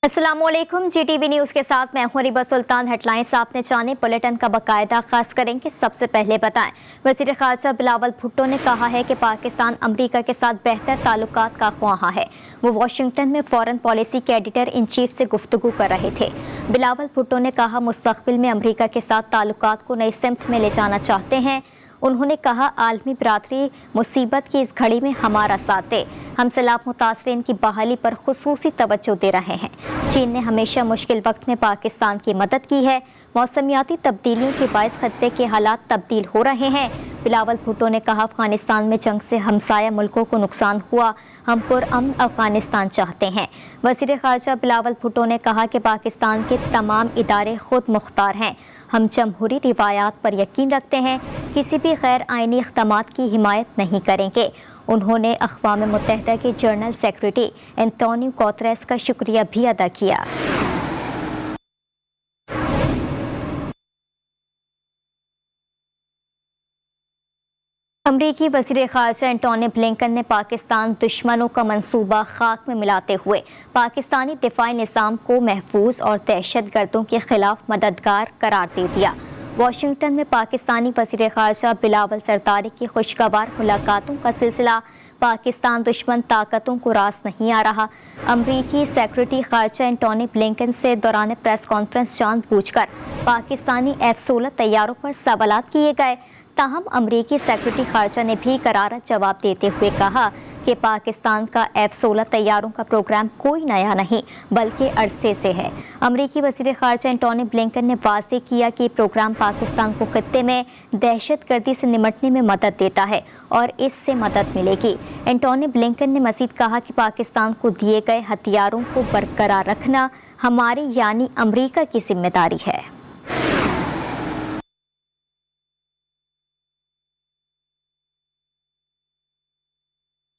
अस्सलामुअलैकुम, GTV news के साथ मैं हूं रिबा सुल्तान। हेडलाइंस आपने जाने, बुलेटिन का बाकायदा खास करेंगे। सबसे पहले बताएं, वज़ीर ख़ारजा बिलावल भुट्टो ने कहा है कि पाकिस्तान अमरीका के साथ बेहतर ताल्लुकात का ख्वाहां है। वो वाशिंगटन में फॉरेन पॉलिसी के एडिटर इन चीफ से गुफ्तगू कर रहे थे। बिलावल भुट्टो ने कहा, मुस्तक़बिल में अमरीका के साथ ताल्लुकात को नई सिमत में ले जाना चाहते हैं। उन्होंने कहा, आलमी बरादरी मुसीबत की इस घड़ी में हमारा साथ दे। हम सैलाब मुतासरीन की बहाली पर खुसूसी तवज्जो दे रहे हैं। चीन ने हमेशा मुश्किल वक्त में पाकिस्तान की मदद की है। मौसमियाती तब्दीलियों के बायस खत्ते के हालात तब्दील हो रहे हैं। बिलावल भुट्टो ने कहा, अफगानिस्तान में जंग से हमसाया मुल्कों को नुकसान हुआ, हम पुरअमन अफगानिस्तान चाहते हैं। वज़ीर ख़ारजा बिलावल भुट्टो ने कहा कि पाकिस्तान के तमाम इदारे खुद मुख्तार हैं। हम जमहूरी रिवायात पर यकीन रखते हैं, किसी भी गैर आइनी इक़दामात की हिमायत नहीं करेंगे। उन्होंने अक़वाम मुत्तहिदा के जनरल सेक्रेटरी एंटोनियो गुतेरेस का शुक्रिया भी अदा किया। अमरीकी वज़ीर ख़ारजा एंटोनी ब्लिंकन ने पाकिस्तान दुश्मनों का मंसूबा खाक में मिलाते हुए पाकिस्तानी दिफाई निज़ाम को महफूज और दहशत गर्दों के खिलाफ मददगार करार दे दिया। वाशिंगटन में पाकिस्तानी वज़ीर ख़ारजा बिलावल सरदारी की खुशगवार मुलाकातों का सिलसिला पाकिस्तान दुश्मन ताकतों को रास नहीं आ रहा। अमरीकी सेक्रेटरी ख़ारजा एंटोनी ब्लिंकन से दौरान प्रेस कॉन्फ्रेंस जानबूझकर पाकिस्तानी F-16 तैयारों पर सवालात किए गए। ताहम अमरीकी सेक्रेटरी ख़ारजा ने भी करारा जवाब देते हुए कहा कि पाकिस्तान का F-16 तैयारों का प्रोग्राम कोई नया नहीं बल्कि अरसे से है। अमरीकी वज़ीर ख़ारजा एंटोनी ब्लिंकन ने वाज़ेह किया कि प्रोग्राम पाकिस्तान को खित्ते में दहशतगर्दी से निपटने में मदद देता है और इससे मदद मिलेगी। एंटोनी ब्लिंकन ने मज़ीद कहा कि पाकिस्तान को दिए गए हथियारों को बरकरार रखना हमारी यानी अमरीका की जिम्मेदारी है।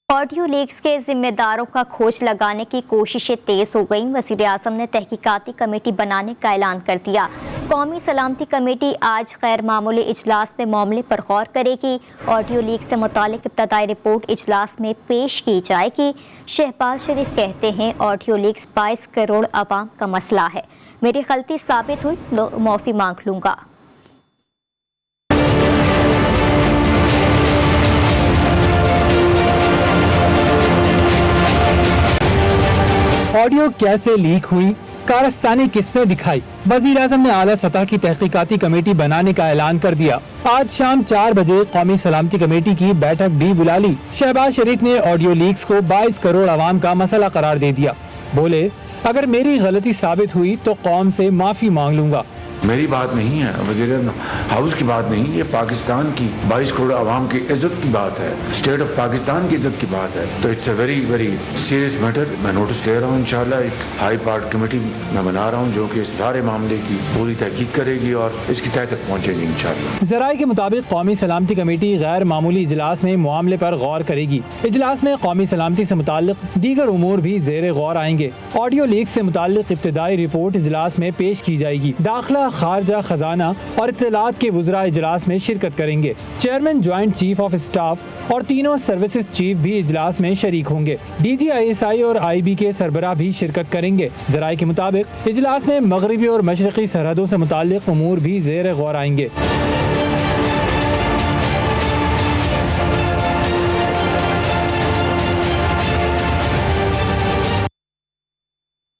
ऑडियो लीक्स के जिम्मेदारों का खोज लगाने की कोशिशें तेज हो गईं। वज़ीर आज़म ने तहकीकाती कमेटी बनाने का ऐलान कर दिया। कौमी सलामती कमेटी आज गैर मामूली इजलास में मामले पर गौर करेगी। ऑडियो लीक से मुतालिक इब्तदाई रिपोर्ट इजलास में पेश की जाएगी। शहबाज शरीफ कहते हैं, ऑडियो लीक्स 22 करोड़ आवाम का मसला है। मेरी गलती साबित हुई तो माफ़ी मांग लूँगा। ऑडियो कैसे लीक हुई, कारस्तानी किसने दिखाई। वज़ीर आज़म ने आला सतह की तहकीकाती कमेटी बनाने का ऐलान कर दिया। आज शाम 4 बजे कौमी सलामती कमेटी की बैठक भी बुला ली। शहबाज शरीफ ने ऑडियो लीक्स को 22 करोड़ आवाम का मसला करार दे दिया। बोले, अगर मेरी गलती साबित हुई तो कौम से माफी मांग लूंगा। मेरी बात नहीं है, वज़ीर हाउस की बात नहीं, ये पाकिस्तान की 22 करोड़ आवाम की इज्जत की बात है, स्टेट ऑफ पाकिस्तान की इज्जत की बात है। तो it's a very very serious matter. मैं नोटिस ले रहा हूँ, इंशाल्लाह एक हाई पार्ट कमेटी मैं बना रहा हूँ जो कि इस सारे मामले की पूरी तहकीक करेगी और इसकी तह तक पहुँचेगी इंशाल्लाह। ज़राए के मुताबिक कौमी सलामती कमेटी गैर मामूली इजलास में मामले पर गौर करेगी। इजलास में कौमी सलामती से मुताल्लिक दीगर उमूर भी ज़ेरे गौर आएंगे। ऑडियो लीक से मुताल्लिक इब्तदाई रिपोर्ट इजलास में पेश की जाएगी। दाखिला, खारजा, खजाना और इत्तलात के वुज़रा इजलास में शिरकत करेंगे। Chairman, joint chief of staff और तीनों सर्विसेज चीफ भी इजलास में शरीक होंगे। DG ISI और IB के सरबराह भी शिरकत करेंगे। ज़राए के मुताबिक इजलास में मगरबी और मशरक़ी सरहदों से मुताल्लिक उमूर भी ज़ेर गौर आएंगे।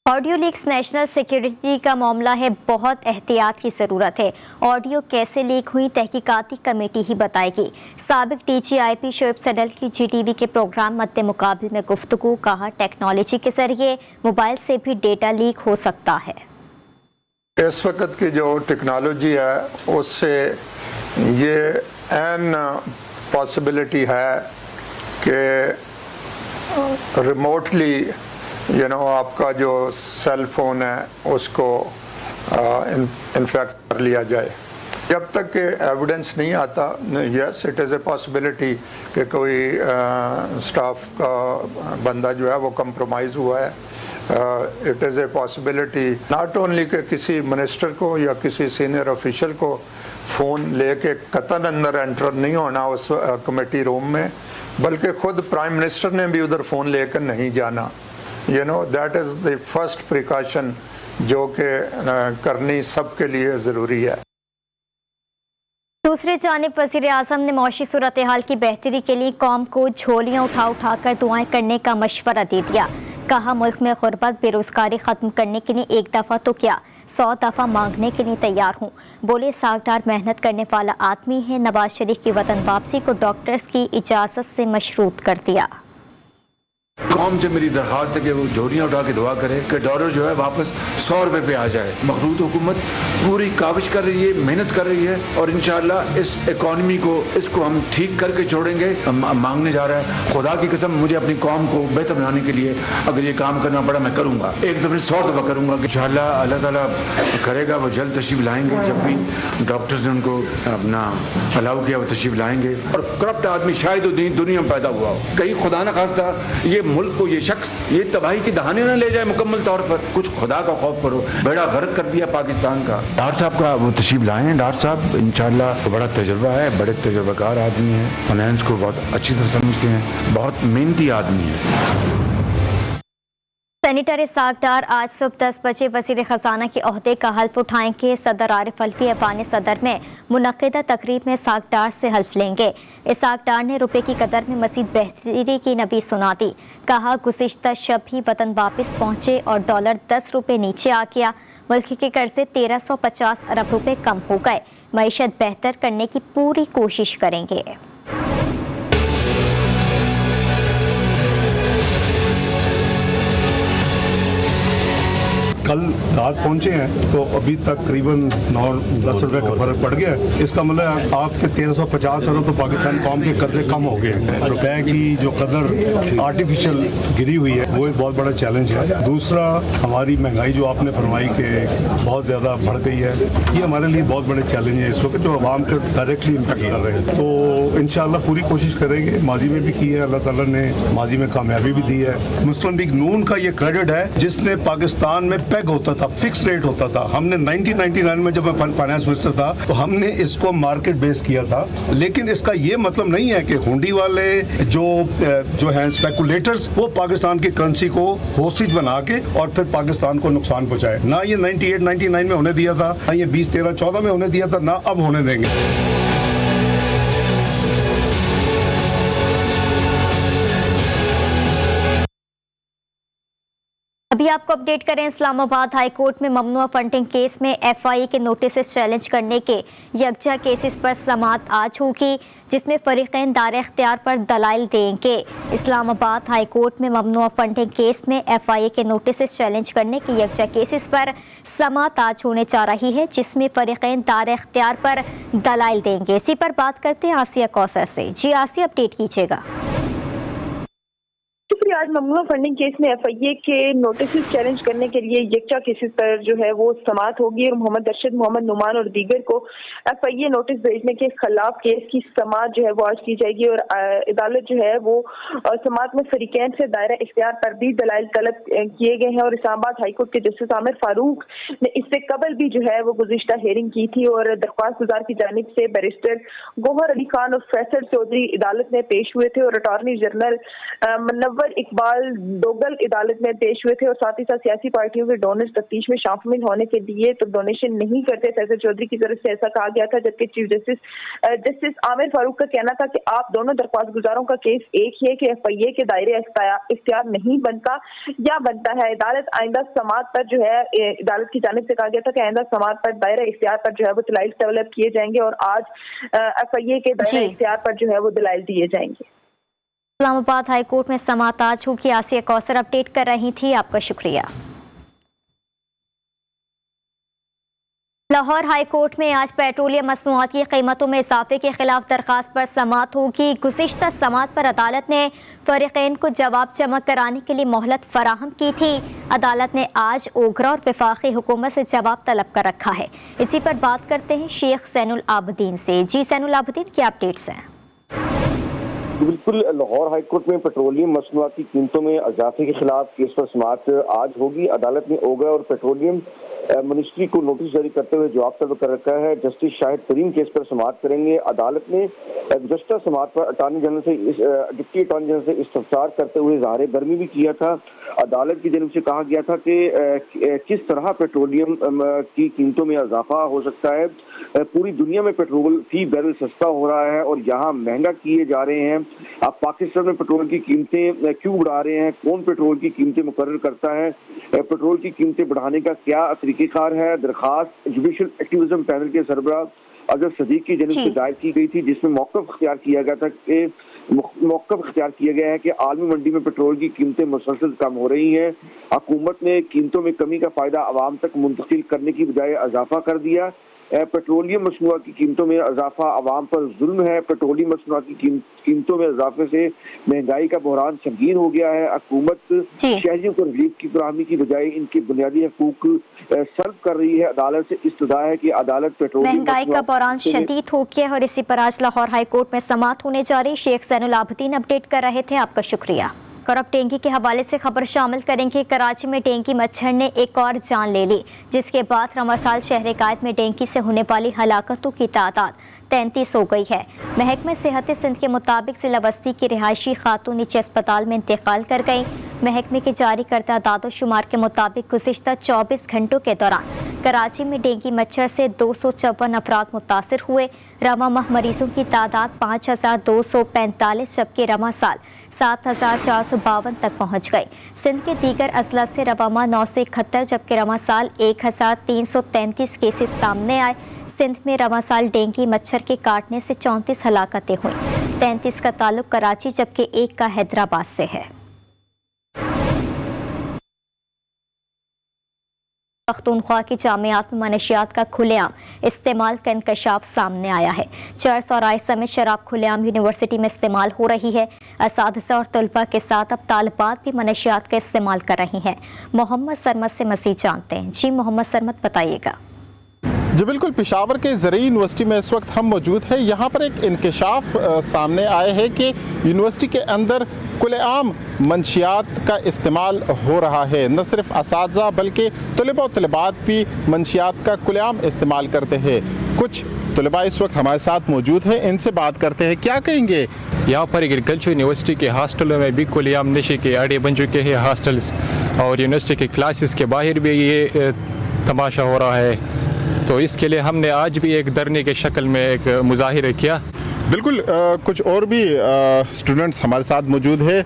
ऑडियो लीक्स नेशनल सिक्योरिटी का मामला है, बहुत एहतियात की ज़रूरत है। ऑडियो कैसे लीक हुई, तहकीकाती कमेटी ही बताएगी। साबिक DG IP शोएब सडल की GTV के प्रोग्राम मद्दे मुकाबिल में गुफ्तगू। कहा, टेक्नोलॉजी के जरिए मोबाइल से भी डेटा लीक हो सकता है। इस वक्त की जो टेक्नोलॉजी है उससे ये एन पॉसिबिलिटी है कि रिमोटली आपका जो सेल फोन है उसको इन्फेक्ट कर लिया जाए। जब तक कि एविडेंस नहीं आता, yes it is a possibility कि कोई स्टाफ का बंदा जो है वो कंप्रोमाइज़ हुआ है। It is a possibility not only कि किसी मिनिस्टर को या किसी सीनियर ऑफिशियल को फ़ोन लेके कतन अंदर एंटर नहीं होना उस कमेटी रूम में, बल्कि ख़ुद प्राइम मिनिस्टर ने भी उधर फ़ोन लेकर नहीं जाना। You know that is the first precaution जो कि करनी सबके लिए ज़रूरी है। दूसरी जानिब वज़ीर आज़म ने मौशी सूरत हाल की बेहतरी के लिए कौम को झोलियाँ उठा कर दुआएं करने का मशवरा दे दिया। कहा मुल्क में गुर्बत बेरोजगारी ख़त्म करने के लिए एक दफ़ा तो क्या 100 दफ़ा मांगने के लिए तैयार हूँ। बोले सागदार मेहनत करने वाला आदमी है। नवाज शरीफ की वतन वापसी को डॉक्टर्स की इजाज़त से मशरूत कर दिया। कौम से मेरी दरख्वास्त है कि वो झोलियाँ उठा के दुआ करे कि डॉलर जो है वापस 100 रुपये पे आ जाए। मखलूत हुकूमत पूरी काविश कर रही है, मेहनत कर रही है और इंशाअल्लाह इस इकॉनमी को इसको हम ठीक करके छोड़ेंगे। मांगने जा रहा है, खुदा की कसम मुझे अपनी कौम को बेहतर बनाने के लिए अगर ये काम करना पड़ा मैं करूँगा, एक दफ़े 100 दफ़ा करूँगा। इंशाअल्लाह अल्लाह ताला करेगा, वो जल्द तशरीफ लाएंगे। जब भी डॉक्टर्स ने उनको अपना अलाउ किया वो तशरीफ लाएंगे। और करप्ट आदमी शायद दुनिया में पैदा हुआ हो, कहीं खुदा न खास्ता ये मुल्क को ये शख्स ये तबाही की दहाने न ले जाए मुकम्मल तौर पर। कुछ खुदा का खौफ करो, बेड़ा गर्क कर दिया पाकिस्तान का। डॉक्टर साहब का वो तशरीफ लाए हैं। डॉक्टर साहब इंशाअल्लाह बड़ा तजुर्बा है, बड़े तजुर्बाकार आदमी हैं, फाइनेंस को बहुत अच्छी तरह समझते हैं, बहुत मेहनती आदमी है। सेनेटर इसाकडार आज सुबह 10 बजे वज़ीर ख़जाना के ओहदे का हल्फ उठाएंगे। सदर आरिफ अलवी ऐवान सदर में मुनक़िदा तकरीब में इसाकडार से हल्फ लेंगे। इसाकडार ने रुपये की कदर में मज़ीद बेहतरी की नबी सुना दी। कहा गुज़िश्ता शब ही वतन वापस पहुँचे और डॉलर 10 रुपये नीचे आ गया। मुल्क के कर्जे 1350 अरब रुपये कम हो गए। मईशत बेहतर करने की पूरी कोशिश करेंगे। कल रात पहुंचे हैं तो अभी तक करीबन 9-10 रुपए का फर्क पड़ गया है। इसका मतलब आपके 1350 अरब तो पाकिस्तान कौम के कर्जे कम हो गए हैं। रुपए की जो कदर आर्टिफिशियल गिरी हुई है वो एक बहुत बड़ा चैलेंज है। दूसरा हमारी महंगाई जो आपने फरमाई कि बहुत ज़्यादा बढ़ गई है, ये हमारे लिए बहुत बड़े चैलेंज है इस वक्त जो आवाम को डायरेक्टली इम्पेक्ट कर रहे हैं। तो इंशाअल्लाह पूरी कोशिश करेंगे। माजी में भी की है, अल्लाह ताला ने माजी में कामयाबी भी दी है। मुस्लिम लीग नून का ये क्रेडिट है जिसने पाकिस्तान में पैग होता था, फिक्स रेट होता था। हमने 1999 में जब मैं फाइनेंस मिनिस्टर था तो हमने इसको मार्केट बेस किया था। लेकिन इसका ये मतलब नहीं है कि हुंडी वाले जो हैं स्पेकुलेटर्स वो पाकिस्तान की करेंसी को होस्टेज बना के और फिर पाकिस्तान को नुकसान पहुंचाए। ना ये 98-99 में होने दिया था, ना ये 2013-14 में होने दिया था, ना अब होने देंगे। अभी आपको अपडेट करें, इस्लामाबाद हाई कोर्ट में ममनुआ फंडिंग केस में FIA के नोटिस चैलेंज करने के यकजा केसेस पर समाअत आज होगी, जिसमें फरीक़ैन दायर इख्तियार पर दलाइल देंगे। इस्लामाबाद हाई कोर्ट में ममनुआ फंडिंग केस में FIA के नोटिस चैलेंज करने के यकजा केसेस पर समाअत आज होने जा रही है, जिसमें फरीक़ैन दायर इख्तियार पर दलाइल देंगे। इसी पर बात करते हैं आसिया कौसर से। जी आसिया, अपडेट कीजिएगा। आज ममनुआ फंडिंग केस में FIA के नोटिस चैलेंज करने के लिए यकजा केसेस पर जो है वो समाअत होगी और मोहम्मद अरशद, मोहम्मद नुमान और दीगर को FIA नोटिस भेजने के खिलाफ केस की समाअत जो है वो आज की जाएगी। और अदालत जो है वो समाअत में फरीकैन से दायरा इख्तियार पर भी दलाइल तलब किए गए हैं। और इस्लामाबाद हाईकोर्ट के जस्टिस आमिर फारूक ने इससे कबल भी जो है वो गुज़िश्ता हेयरिंग की थी और दरख्वास्त गुजार की जानिब से बैरिस्टर गौहर अली खान और फैसल चौधरी अदालत में पेश हुए थे और अटॉर्नी जनरल मुनव्वर इकबाल दोगल अदालत में पेश हुए थे। और साथ ही साथ सियासी पार्टियों के डोनर्स तफ्तीश में शामिल होने के लिए तो डोनेशन नहीं करते, फैसल चौधरी की तरफ से ऐसा कहा गया था। जबकि चीफ जस्टिस आमिर फारूक का कहना था कि आप दोनों दरख्वास्त गुजारों का केस एक ही है कि FIA के दायरे इख्तियार नहीं बनता या बनता है। अदालत आइंदा समाअत पर जो है अदालत की जानिब से कहा गया था कि आइंदा समाअत पर दायरा इख्तियार पर जो है वो दलाइल डेवलप किए जाएंगे और आज FIA के दायरा इख्तियार पर जो है वो दलाइल दिए जाएंगे। इस्लामाबाद हाई कोर्ट में समाअत आज होगी। आसिया कौसर अपडेट कर रही थी, आपका शुक्रिया। लाहौर हाई कोर्ट में आज पेट्रोलियम मसनूआत की कीमतों में इजाफे के खिलाफ दरखास्त पर समाअत होगी। गुज़िश्ता समाअत पर अदालत ने फरीक़ैन को जवाब जमा कराने के लिए मोहलत फराहम की थी। अदालत ने आज ओगरा और वफाकी हुकूमत से जवाब तलब कर रखा है। इसी पर बात करते हैं शेख ज़ैनुल आबदीन से। जी ज़ैनुल आबदीन, क्या अपडेट्स हैं? बिल्कुल, लाहौर हाई कोर्ट में पेट्रोलियम मसनूआत की कीमतों में इजाफे के खिलाफ केस पर समाअत आज होगी। अदालत ने ओगरा और पेट्रोलियम मिनिस्ट्री को नोटिस जारी करते हुए जवाब तलब कर रखा है। जस्टिस शाहिद करीम केस पर समाअत करेंगे। अदालत ने गुज़श्ता समाअत पर डिप्टी अटॉर्नी जनरल से इस्तफसार करते हुए इज़हार गर्मी भी किया था। अदालत की जानब से कहा गया था कि किस तरह पेट्रोलियम की कीमतों में इजाफा हो सकता है। पूरी दुनिया में पेट्रोल फी बैरल सस्ता हो रहा है और यहाँ महंगा किए जा रहे हैं। अब पाकिस्तान में पेट्रोल की कीमतें क्यों बढ़ा रहे हैं, कौन पेट्रोल की कीमतें मुकर्रर करता है, पेट्रोल की कीमतें बढ़ाने का क्या तरीक़ेकार है। दरखास्त जुडिशल एक्टिविज्म पैनल के सरबराह अजहर सदीक की जानब से दायर की गई थी, जिसमें मौक़िफ़ इख्तियार किया गया था कि आलमी मंडी में पेट्रोल की कीमतें मुसलसल कम हो रही हैं। हुकूमत ने कीमतों में कमी का फ़ायदा आवाम तक मुंतकिल करने की बजाय इजाफा कर दिया। पेट्रोलियम मसनूआत की कीमतों में इजाफा आवाम पर जुल्म है। पेट्रोलियम मसनूआत की कीमतों में इजाफे से महंगाई का बहरान संगीन हो गया है। हुकूमत शहरियों को रिलीफ की फराहमी की बजाय इनके बुनियादी हकूक सल्ब कर रही है। अदालत से इस्तदा है कि अदालत पेट्रोलियम महंगाई का बहरान शदीद हो गया है और इसी पर आज लाहौर हाई कोर्ट में समाअत होने जा रही। शेख ज़ैनुल आबिदीन अपडेट कर रहे थे, आपका शुक्रिया। और अब डेंगू के हवाले से खबर शामिल करेंगे। कराची में डेंगू मच्छर ने एक और जान ले ली, जिसके बाद रमासाल शहर कायद में डेंगू से होने वाली हलाकतों की तादाद 33 हो गई है। महकमे सेहत सिंध के मुताबिक जिला बस्ती की रिहायशी खातून नीचे अस्पताल में इंतकाल कर गई। महकमे के जारी करदा दादोशुमार के मुताबिक गुज़िश्ता 24 घंटों के दौरान कराची में डेंगू मच्छर से 254 अफराद मुतासिर हुए। रवा माह मरीजों की तादाद 5245 जबकि रवा साल 7452 तक पहुँच गई। सिंध के दीगर अजला से रवा माह 971 जबकि रवा साल 1333 केसेस सामने आए। सिंध में रवा साल डेंगू मच्छर के काटने से 34 हलाकतें हुई। 33 का ताल्लुक कराची जबकि 1 का हैदराबाद से है। पख्तूनख्वा की जामियात में मनशियात का खुलेआम इस्तेमाल का इंकशाफ सामने आया है। चर्स और आइस समेत शराब खुलेआम यूनिवर्सिटी में इस्तेमाल हो रही है। असातिज़ा और तलबा के साथ अब तालिबात भी मनशियात का इस्तेमाल कर रही हैं। मोहम्मद सरमद से मज़ीद जानते हैं। जी मोहम्मद सरमद, बताइएगा। जी बिल्कुल, पेशावर के ज़रूरी यूनिवर्सिटी में इस वक्त हम मौजूद हैं। यहाँ पर एक इंकशाफ सामने आया है कि यूनिवर्सिटी के अंदर खुलेआम मंशियात का इस्तेमाल हो रहा है। न सिर्फ असातिज़ा बल्कि तलबा और तलबात भी मंशियात का खुलेआम इस्तेमाल करते हैं। कुछ तलबा इस वक्त हमारे साथ मौजूद हैं, इनसे बात करते हैं। क्या कहेंगे? यहाँ पर एग्रीकल्चर यूनिवर्सिटी के हॉस्टलों में भी खुलेआम नशे के अड्डे बन चुके हैं हॉस्टल्स, और यूनिवर्सिटी के क्लासेस के बाहर भी ये तमाशा हो रहा है। तो इसके लिए हमने आज भी एक धरने के शक्ल में एक मुजाहिरा किया। बिल्कुल, कुछ और भी स्टूडेंट्स हमारे साथ मौजूद है।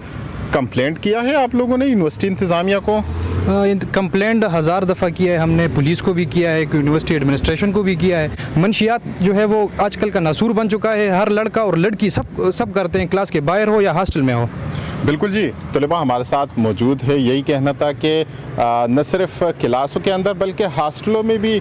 कंप्लेंट किया है आप लोगों ने यूनिवर्सिटी इंतज़ामिया को? कंप्लेंट 1000 दफ़ा किया है हमने, पुलिस को भी किया है, यूनिवर्सिटी एडमिनिस्ट्रेशन को भी किया है। मंशियात जो है वो आजकल का नासूर बन चुका है। हर लड़का और लड़की सब करते हैं, क्लास के बाहर हो या हॉस्टल में हो। बिल्कुल जी, तलबा हमारे साथ मौजूद है। यही कहना था कि न सिर्फ क्लासों के अंदर बल्कि हॉस्टलों में भी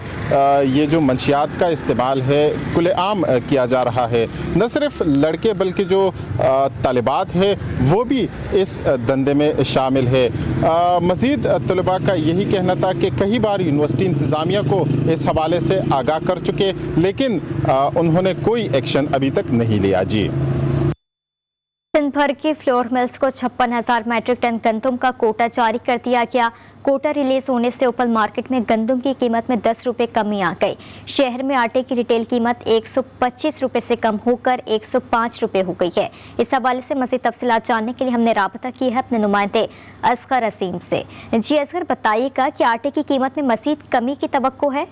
ये जो मंशियात का इस्तेमाल है खुलेआम किया जा रहा है। न सिर्फ लड़के बल्कि जो तालिबात है वो भी इस धंधे में शामिल है। मज़ीद तलबा का यही कहना था कि कई बार यूनिवर्सिटी इंतज़ामिया को इस हवाले से आगाह कर चुके, लेकिन उन्होंने कोई एक्शन अभी तक नहीं लिया। जी, सिंध भर की फ्लोर मिल्स को 56,000 मैट्रिक टन गंदम का कोटा जारी कर दिया गया। कोटा रिलीज होने से ओपन मार्केट में गंदम की कीमत में 10 रुपये कमी आ गई। शहर में आटे की रिटेल कीमत 125 रुपये से कम होकर 105 रुपये हो गई है। इस हवाले से मज़ीद तफसीलात जानने के लिए हमने राबता की है अपने नुमाइंदे असगर असीम से। जी असगर, बताइएगा कि आटे की कीमत में मज़ीद कमी की तवक्को है?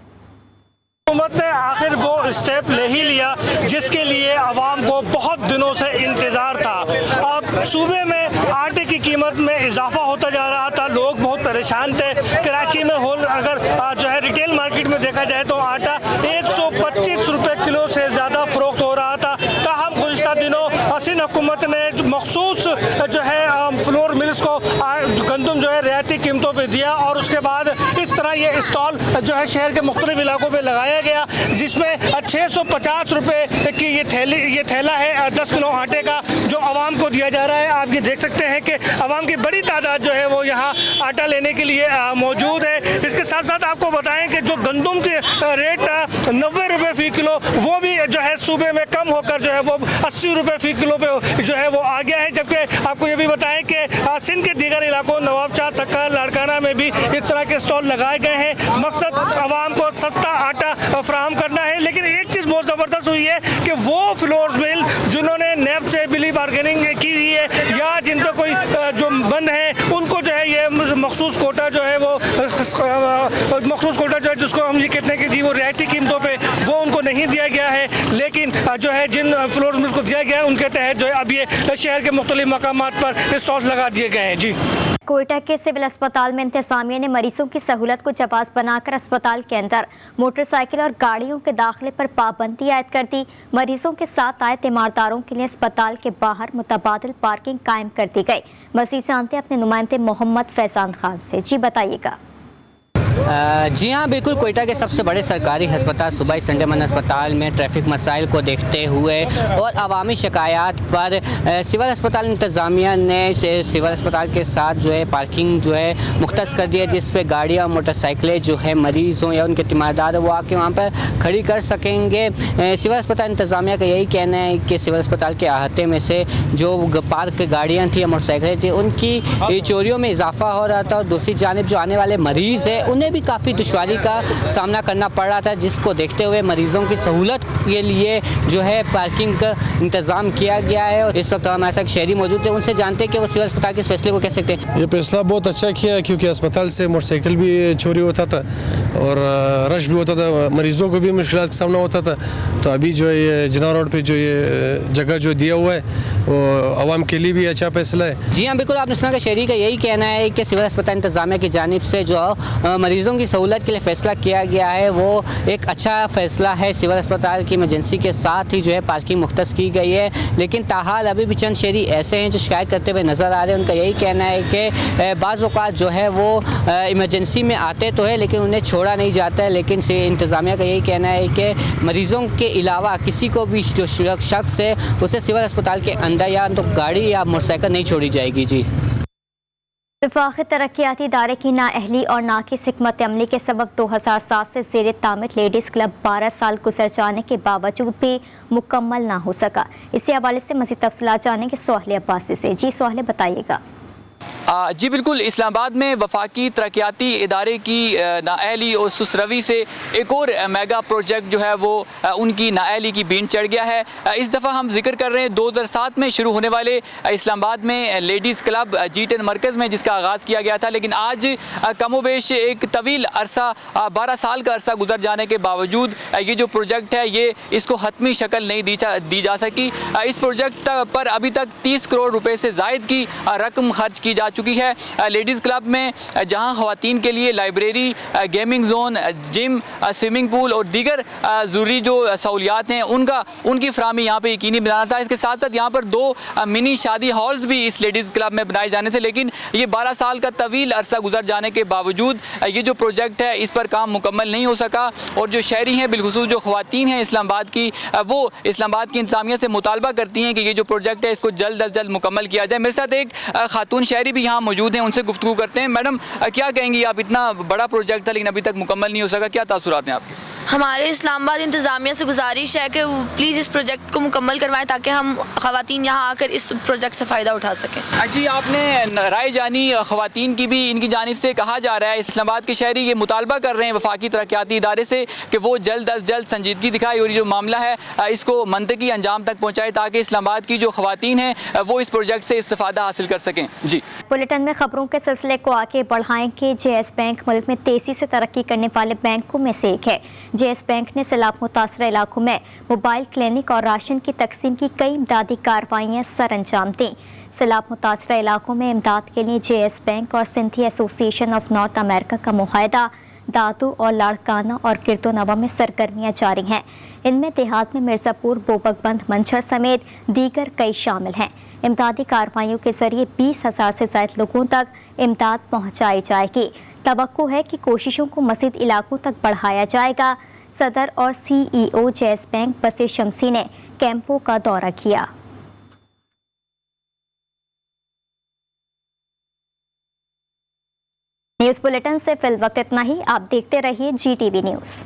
हुकूमत ने आखिर वो स्टेप ले ही लिया जिसके लिए आवाम को बहुत दिनों से इंतज़ार था। अब सूबे में आटे की कीमत में इजाफा होता जा रहा था, लोग बहुत परेशान थे। कराची में होल अगर जो है रिटेल मार्केट में देखा जाए तो आटा 125 रुपये किलो से ज़्यादा फ़रोख्त हो रहा था। ताहम गुज़िश्ता दिनों सिंध हुकूमत ने मखसूस जो है फ्लोर मिल्स को गंदम जो है रियायती कीमतों पर दिया और उसके बाद इस तरह ये स्टॉल जो है शहर के मुख्तलिफ इलाकों में लगाया गया, जिसमें 650 रुपये की ये थैला है 10 किलो आटे का जो आवाम को दिया जा रहा है। आप ये देख सकते हैं कि आवाम की बड़ी तादाद जो है वो यहाँ आटा लेने के लिए मौजूद है। इसके साथ साथ आपको बताएं कि जो गंदम के रेट 90 रुपये फ़ी किलो वो भी जो है सूबे में कम होकर जो है वो 80 रुपये फ़ी किलो पे जो है वो आ गया है। जबकि आपको ये भी बताएं कि सिंध के दीगर इलाकों नवाबशाह, सक्कर, लाड़काना में भी भी इस तरह के स्टॉल लगाए गए हैं। मकसद आवाम को सस्ता आटा फराहम करना है। लेकिन एक चीज़ बहुत ज़बरदस्त हुई है कि वो फ्लोर मिल जिन्होंने नेब से बिली बार्गेनिंग की हुई है या जिन पर कोई जो बंद है उनको जो है ये मखसूस कोटा जो है वो मखसूस कोटा जो है जिसको हम ये कहते हैं कि जी वो रियायती कीमतों पे वो उनको नहीं दिया गया है। लेकिन जो है जिन फ्लोर मिल को दिया गया है उनके तहत जो है अब ये शहर के मुख्तलिफ मकामात पर स्टॉल्स लगा दिए गए हैं। जी, कोयटा के सिविल अस्पताल में इंतजामिया ने मरीजों की सहूलत को जवाब बनाकर अस्पताल के अंदर मोटरसाइकिल और गाड़ियों के दाखिले पर पाबंदी आयद कर दी। मरीजों के साथ आए तीमारदारों के लिए अस्पताल के बाहर मुतबादिल पार्किंग कायम कर दी गई। मज़ीद जानते हैं अपने नुमाइंदे मोहम्मद फैजान खान से। जी बताइएगा। जी हाँ, बिल्कुल। कोयटा के सबसे बड़े सरकारी अस्पताल सूबाई संडेमन अस्पताल में ट्रैफिक मसाइल को देखते हुए और अवामी शिकायत पर सिविल अस्पताल इंतज़ामिया ने सिविल अस्पताल के साथ जो है पार्किंग जो है मुख्तस कर दिया, जिस पे गाड़ियाँ मोटरसाइकिलें जो है मरीज़ हों या उनके तीमारदार वो आके वहाँ पर खड़ी कर सकेंगे। सिविल अस्पताल इंतज़ामिया का यही कहना है कि सिविल अस्पताल के अहाते में से जो पार्क गाड़ियाँ थी या मोटरसाइकिलें थी उनकी चोरियों में इजाफा हो रहा था और दूसरी जानिब जो आने वाले मरीज़ है उन्हें भी काफ़ी दुश्वारी का सामना करना पड़ रहा था, जिसको देखते हुए मरीज़ों की सहूलत के लिए जो है पार्किंग का इंतज़ाम किया गया है। और इस वक्त हमारे साथ शहरी मौजूद थे, उनसे जानते हैं कि वो सिविल अस्पताल के इस फैसले को कैसे देखते हैं। ये फैसला बहुत अच्छा किया है क्योंकि अस्पताल से मोटरसाइकिल भी चोरी होता था और रश भी होता था, मरीज़ों को भी मुश्किल का सामना होता था। तो अभी जो है ये जिना रोड पर जो ये जगह जो दिया हुआ है वो आवाम के लिए भी अच्छा फैसला है। जी हाँ, बिल्कुल। आपने सुना कि शहरी का यही कहना है कि सिविल अस्पताल इंतज़ामिया की जानिब से जो मरीज़ों की सहूलत के लिए फ़ैसला किया गया है वो एक अच्छा फ़ैसला है। सिविल अस्पताल की इमरजेंसी के साथ ही जो है पार्किंग मुख्तस की गई है। लेकिन ताहाल अभी भी चंद शहरी ऐसे हैं जो शिकायत करते हुए नज़र आ रहे हैं। उनका यही कहना है कि बाज़ औक़ात जो है वो इमरजेंसी में आते तो है लेकिन उन्हें छोड़ा नहीं जाता है। लेकिन इंतज़ामिया का यही कहना है कि मरीज़ों के अलावा किसी को भी जो शख्स है उसे सिविल अस्पताल के अंदर या तो गाड़ी या मोटरसाइकिल नहीं छोड़ी जाएगी। जी, वफाक़ी तरक्याती इदारे की नाअहली और नाक़िस हिकमत अमली के सबब 2007 से ज़ेर तामीर लेडीज़ क्लब 12 साल गुजर जाने के बावजूद भी मुकम्मल ना हो सका। इसी हवाले से मज़ीद तफ़सीलात जानेंगे सोहले अब्बासी से। जी सोहले, बताइएगा। जी बिल्कुल, इस्लामाबाद में वफाकी तरक्याती इदारे की नाअहली और सुसरवी से एक और मेगा प्रोजेक्ट जो है वो उनकी नाअहली की बीन चढ़ गया है। इस दफ़ा हम जिक्र कर रहे हैं 2007 में शुरू होने वाले इस्लामाबाद में लेडीज़ क्लब G10 मरकज़ में जिसका आगाज़ किया गया था। लेकिन आज कमोबेश एक तवील अरसा 12 साल का अरसा गुजर जाने के बावजूद ये जो प्रोजेक्ट है ये इसको हतमी शक्ल नहीं दी जा सकी। इस प्रोजेक्ट पर अभी तक 30 करोड़ रुपए से ज़ायद की रकम खर्च की जा चुकी है। लेडीज़ क्लब में जहां ख़वातीन के लिए library, gaming zone, gym, swimming pool और दीगर ज़रूरी जो सहूलियात हैं उनकी फराहमी यहाँ पे यकीनी बनाना था। इसके साथ साथ यहाँ पर 2 मिनी शादी हॉल्स भी इस लेडीज़ क्लब में बनाए जाने थे। लेकिन ये 12 साल का तवील अरसा गुजर जाने के बावजूद ये जो प्रोजेक्ट है इस पर काम मुकम्मल नहीं हो सका। और जो शहरी हैं, बिलखुसूस जो ख़वातीन हैं इस्लामाबाद की, वो इस्लामाबाद की इंतज़ामिया से मुतालबा करती हैं कि ये जो प्रोजेक्ट है इसको जल्द अज जल्द मुकम्मल किया जाए। मेरे साथ एक खातून शहरी भी यहाँ मौजूद हैं, उनसे गुफ्तगू करते हैं। मैडम, क्या कहेंगी आप? इतना बड़ा प्रोजेक्ट था लेकिन अभी तक मुकम्मल नहीं हो सका, क्या तासुरात हैं आपके? हमारे इस्लामाबाद इंतज़ामिया से गुजारिश है कि प्लीज़ इस प्रोजेक्ट को मुकम्मल करवाएं ताकि हम ख़वातीन यहाँ आकर इस प्रोजेक्ट से फ़ायदा उठा सकें। जी, आपने राय जानी ख़वातीन की भी, इनकी जानिब से कहा जा रहा है इस्लामाबाद के शहरी ये मुतालबा कर रहे हैं वफाकी तरक्याती इदारे से कि वो जल्द अज जल्द संजीदगी दिखाए और ये जो मामला है इसको मंतकी अंजाम तक पहुँचाए ताकि इस्लामाबाद की जो ख़वातीन हैं वो इस प्रोजेक्ट से इस्तेफ़ादा हासिल कर सकें। जी, बुलेटिन में खबरों के सिलसिले को आगे बढ़ाएंगे। JS बैंक मुल्क में तेज़ी से तरक्की करने वाले बैंकों में से एक है। JS बैंक ने सैलाब मुतासर इलाकों में मोबाइल क्लिनिक और राशन की तकसीम की कई इमदादी कार्रवाइयाँ सर अंजाम दी। सैलाब मुतासर इलाकों में इमदाद के लिए JS बैंक और Sindhi association of north America का मुआहदा दादू और लाड़काना और गिरदोनवा में सरगर्मियाँ जारी हैं। इनमें देहात में मिर्ज़ापुर, बोबकबंद, मंझर समेत दीगर कई शामिल हैं। इमदादी कार्रवाइयों के जरिए 20,000 से ज़ायद लोगों तक इमदाद पहुँचाई जाएगी। तवक्को है कि कोशिशों को मज़ीद इलाकों तक बढ़ाया जाएगा। सदर और CEO JS बैंक बसीर शमसी ने कैंपों का दौरा किया। न्यूज़ बुलेटिन से फिल वक्त इतना ही। आप देखते रहिए GTV न्यूज़।